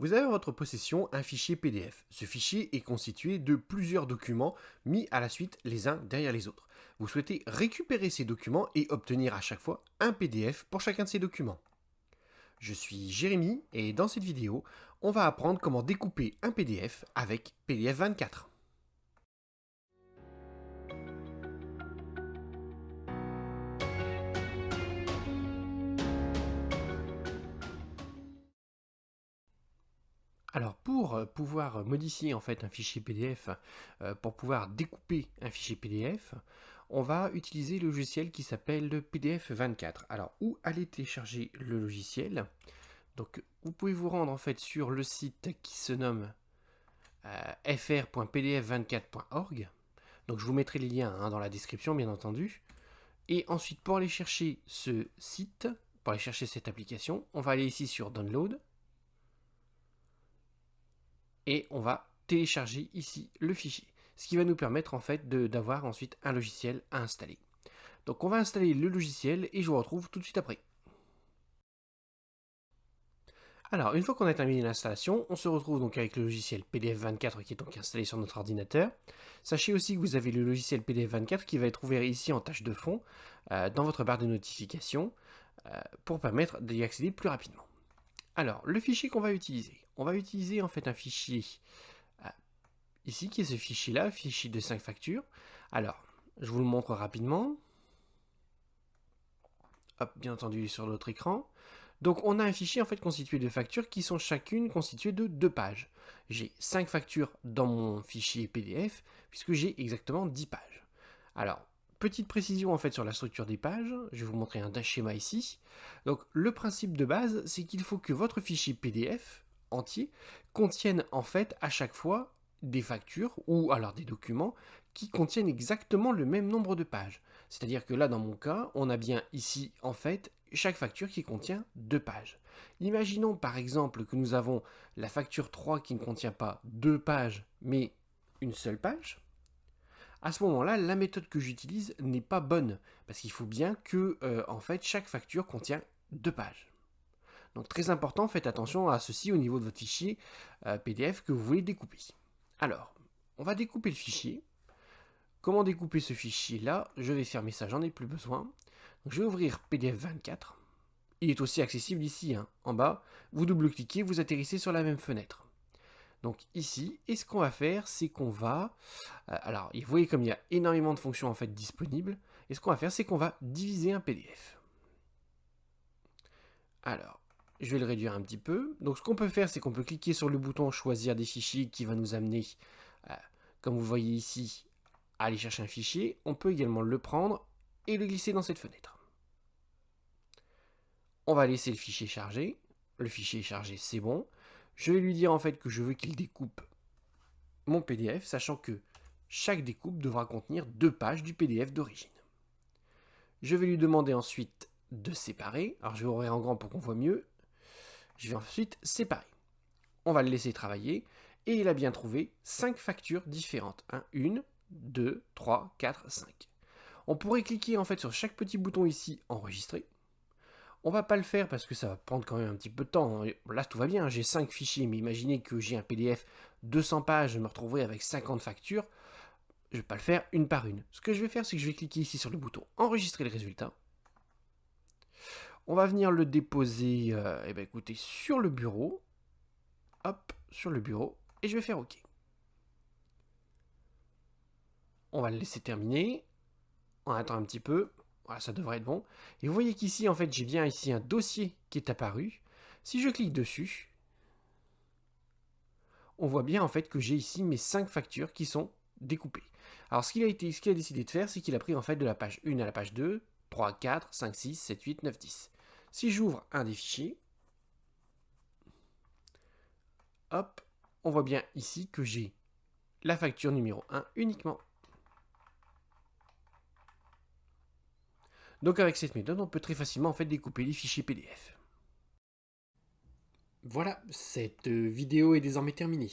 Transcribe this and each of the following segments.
Vous avez en votre possession un fichier PDF. Ce fichier est constitué de plusieurs documents mis à la suite les uns derrière les autres. Vous souhaitez récupérer ces documents et obtenir à chaque fois un PDF pour chacun de ces documents. Je suis Jérémy et dans cette vidéo, on va apprendre comment découper un PDF avec PDF 24. Alors pour pouvoir modifier en fait un fichier PDF, pour pouvoir découper un fichier PDF, on va utiliser le logiciel qui s'appelle le PDF 24. Alors où aller télécharger le logiciel? Donc vous pouvez vous rendre en fait sur le site qui se nomme fr.pdf24.org. Donc je vous mettrai les liens dans la description bien entendu. Et ensuite pour aller chercher ce site, pour aller chercher cette application, on va aller ici sur Download. Et on va télécharger ici le fichier. Ce qui va nous permettre en fait d'avoir ensuite un logiciel à installer. Donc on va installer le logiciel et je vous retrouve tout de suite après. Alors une fois qu'on a terminé l'installation, on se retrouve donc avec le logiciel PDF 24 qui est donc installé sur notre ordinateur. Sachez aussi que vous avez le logiciel PDF 24 qui va être ouvert ici en tâche de fond dans votre barre de notification pour permettre d'y accéder plus rapidement. Alors le fichier qu'on va utiliser, on va utiliser en fait un fichier ici qui est ce fichier là, fichier de 5 factures. Alors je vous le montre rapidement. Hop, bien entendu sur l'autre écran. Donc on a un fichier en fait constitué de factures qui sont chacune constituées de 2 pages. J'ai 5 factures dans mon fichier PDF puisque j'ai exactement 10 pages. Alors, petite précision en fait sur la structure des pages, je vais vous montrer un schéma ici. Donc le principe de base, c'est qu'il faut que votre fichier PDF entier contienne en fait à chaque fois des factures ou alors des documents qui contiennent exactement le même nombre de pages. C'est-à-dire que là dans mon cas, on a bien ici en fait chaque facture qui contient 2 pages. Imaginons par exemple que nous avons la facture 3 qui ne contient pas 2 pages mais une seule page. À ce moment-là, la méthode que j'utilise n'est pas bonne, parce qu'il faut bien que en fait, chaque facture contient 2 pages. Donc très important, faites attention à ceci au niveau de votre fichier PDF que vous voulez découper. Alors, on va découper le fichier. Comment découper ce fichier-là? Je vais fermer ça, j'en ai plus besoin. Donc, je vais ouvrir PDF 24. Il est aussi accessible ici, en bas. Vous double-cliquez, vous atterrissez sur la même fenêtre. Donc ici, et ce qu'on va faire, c'est qu'on va... alors, vous voyez comme il y a énormément de fonctions en fait disponibles. Et ce qu'on va faire, c'est qu'on va diviser un PDF. Alors, je vais le réduire un petit peu. Donc ce qu'on peut faire, c'est qu'on peut cliquer sur le bouton choisir des fichiers qui va nous amener, comme vous voyez ici, à aller chercher un fichier. On peut également le prendre et le glisser dans cette fenêtre. On va laisser le fichier charger. Le fichier est chargé, c'est bon. Je vais lui dire en fait que je veux qu'il découpe mon PDF, sachant que chaque découpe devra contenir 2 pages du PDF d'origine. Je vais lui demander ensuite de séparer. Alors je vais ouvrir en grand pour qu'on voit mieux. Je vais ensuite séparer. On va le laisser travailler. Et il a bien trouvé 5 factures différentes. 1, 2, 3, 4, 5. On pourrait cliquer en fait sur chaque petit bouton ici, enregistrer. On va pas le faire parce que ça va prendre quand même un petit peu de temps. Là, tout va bien, j'ai 5 fichiers, mais imaginez que j'ai un PDF 200 pages, je me retrouverai avec 50 factures. Je vais pas le faire une par une. Ce que je vais faire, c'est que je vais cliquer ici sur le bouton enregistrer le résultat. On va venir le déposer, écoutez, sur le bureau. Hop, sur le bureau. Et je vais faire OK. On va le laisser terminer. On attend un petit peu. Voilà, ça devrait être bon. Et vous voyez qu'ici, en fait, j'ai bien ici un dossier qui est apparu. Si je clique dessus, on voit bien en fait que j'ai ici mes 5 factures qui sont découpées. Alors ce qu'il a décidé de faire, c'est qu'il a pris en fait de la page 1 à la page 2, 3, 4, 5, 6, 7, 8, 9, 10. Si j'ouvre un des fichiers, hop, on voit bien ici que j'ai la facture numéro 1 uniquement. Donc avec cette méthode, on peut très facilement en fait découper les fichiers PDF. Voilà, cette vidéo est désormais terminée.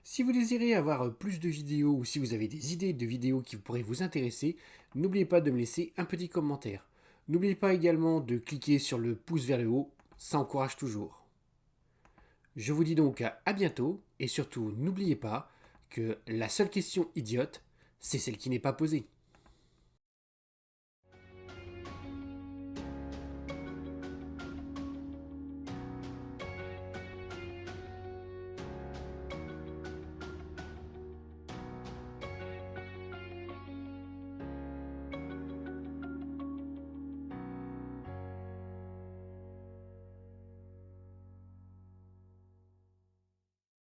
Si vous désirez avoir plus de vidéos ou si vous avez des idées de vidéos qui pourraient vous intéresser, n'oubliez pas de me laisser un petit commentaire. N'oubliez pas également de cliquer sur le pouce vers le haut, ça encourage toujours. Je vous dis donc à bientôt, et surtout n'oubliez pas que la seule question idiote, c'est celle qui n'est pas posée.